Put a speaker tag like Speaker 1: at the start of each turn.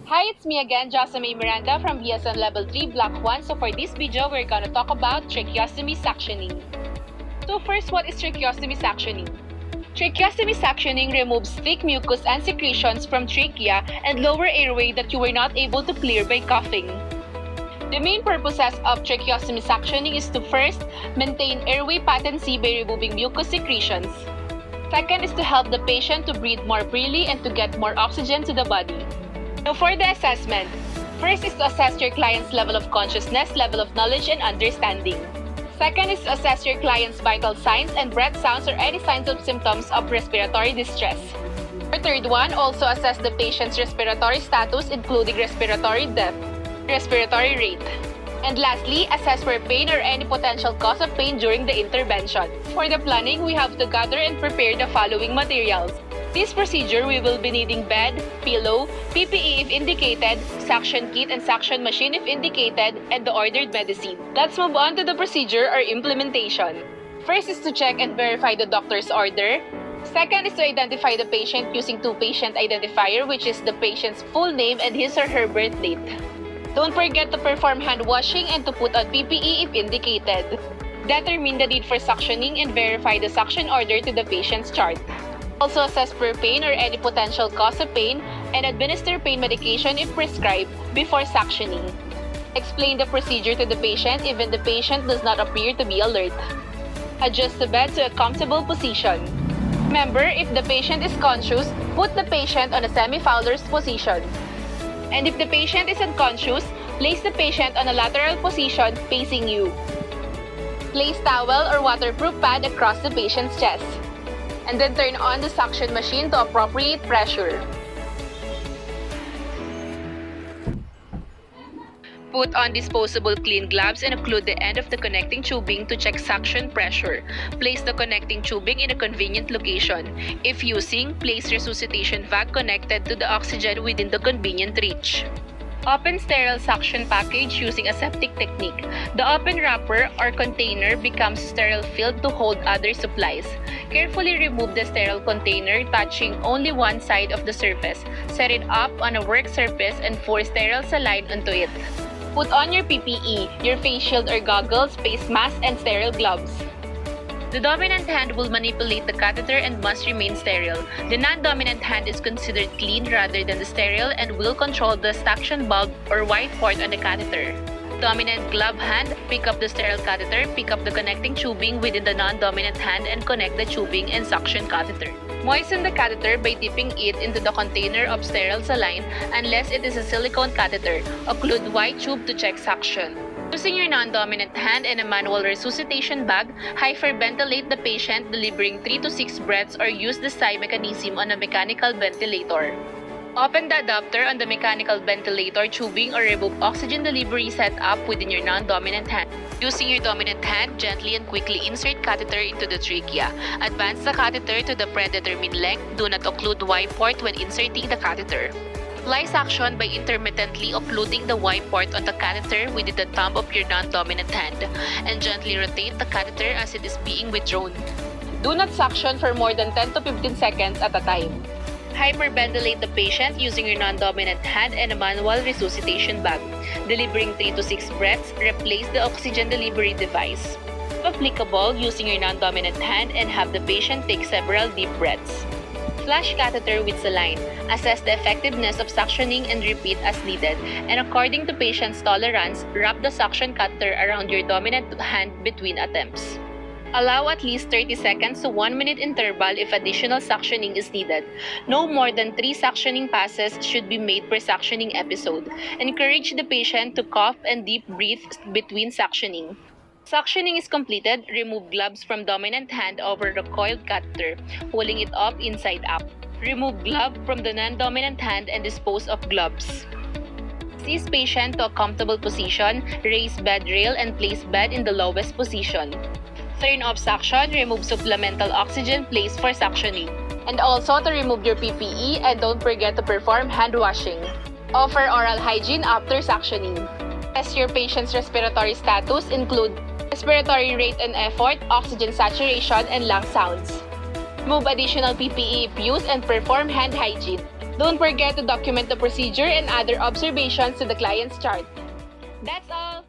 Speaker 1: Hi, it's me again, Josamay Miranda from BSN Level 3, Block 1. So for this video, we're gonna talk about tracheostomy suctioning. So first, what is tracheostomy suctioning? Tracheostomy suctioning removes thick mucus and secretions from trachea and lower airway that you were not able to clear by coughing. The main purposes of tracheostomy suctioning is to first, maintain airway patency by removing mucus secretions. Second is to help the patient to breathe more freely and to get more oxygen to the body. Now for the assessment, first is to assess your client's level of consciousness, level of knowledge, and understanding. Second is to assess your client's vital signs and breath sounds or any signs of symptoms of respiratory distress. For third one, also assess the patient's respiratory status including respiratory depth, respiratory rate. And lastly, assess for pain or any potential cause of pain during the intervention. For the planning, we have to gather and prepare the following materials. This procedure, we will be needing bed, pillow, PPE if indicated, suction kit and suction machine if indicated, and the ordered medicine. Let's move on to the procedure or implementation. First is to check and verify the doctor's order. Second is to identify the patient using two patient identifier, which is the patient's full name and his or her birth date. Don't forget to perform hand washing and to put on PPE if indicated. Determine the need for suctioning and verify the suction order to the patient's chart. Also assess for pain or any potential cause of pain and administer pain medication if prescribed before suctioning. Explain the procedure to the patient even the patient does not appear to be alert. Adjust the bed to a comfortable position. Remember, if the patient is conscious, put the patient on a semi-Fowler's position. And if the patient is unconscious, place the patient on a lateral position facing you. Place towel or waterproof pad across the patient's chest. And then turn on the suction machine to appropriate pressure. Put on disposable clean gloves and occlude the end of the connecting tubing to check suction pressure. Place the connecting tubing in a convenient location. If using, place resuscitation valve connected to the oxygen within the convenient reach. Open sterile suction package using aseptic technique. The open wrapper or container becomes sterile filled to hold other supplies. Carefully remove the sterile container touching only one side of the surface. Set it up on a work surface and pour sterile saline onto it. Put on your PPE, your face shield or goggles, face mask, and sterile gloves. The dominant hand will manipulate the catheter and must remain sterile. The non-dominant hand is considered clean rather than the sterile and will control the suction bulb or white port on the catheter. Dominant glove hand, pick up the sterile catheter, pick up the connecting tubing within the non-dominant hand and connect the tubing and suction catheter. Moisten the catheter by dipping it into the container of sterile saline unless it is a silicone catheter. Occlude white tube to check suction. Using your non-dominant hand and a manual resuscitation bag, hyperventilate the patient delivering 3 to 6 breaths or use the sigh mechanism on a mechanical ventilator. Open the adapter on the mechanical ventilator tubing or remove oxygen delivery set up within your non-dominant hand. Using your dominant hand, gently and quickly insert catheter into the trachea. Advance the catheter to the predetermined length. Do not occlude Y port when inserting the catheter. Apply suction by intermittently occluding the Y port on the catheter within the thumb of your non-dominant hand and gently rotate the catheter as it is being withdrawn. Do not suction for more than 10 to 15 seconds at a time. Hyperventilate the patient using your non-dominant hand and a manual resuscitation bag. Delivering 3 to 6 breaths, replace the oxygen delivery device. If applicable, using your non-dominant hand and have the patient take several deep breaths. Flush catheter with saline. Assess the effectiveness of suctioning and repeat as needed. And according to patient's tolerance, wrap the suction catheter around your dominant hand between attempts. Allow at least 30 seconds to 1 minute interval if additional suctioning is needed. No more than 3 suctioning passes should be made per suctioning episode. Encourage the patient to cough and deep breathe between suctioning. Suctioning is completed, remove gloves from dominant hand over the coiled catheter, pulling it up inside out. Remove glove from the non-dominant hand and dispose of gloves. Seize patient to a comfortable position, raise bed rail and place bed in the lowest position. Turn off suction, remove supplemental oxygen placed for suctioning. And also to remove your PPE and don't forget to perform hand washing. Offer oral hygiene after suctioning. Test your patient's respiratory status include respiratory rate and effort, oxygen saturation, and lung sounds. Remove additional PPE if used and perform hand hygiene. Don't forget to document the procedure and other observations to the client's chart. That's all!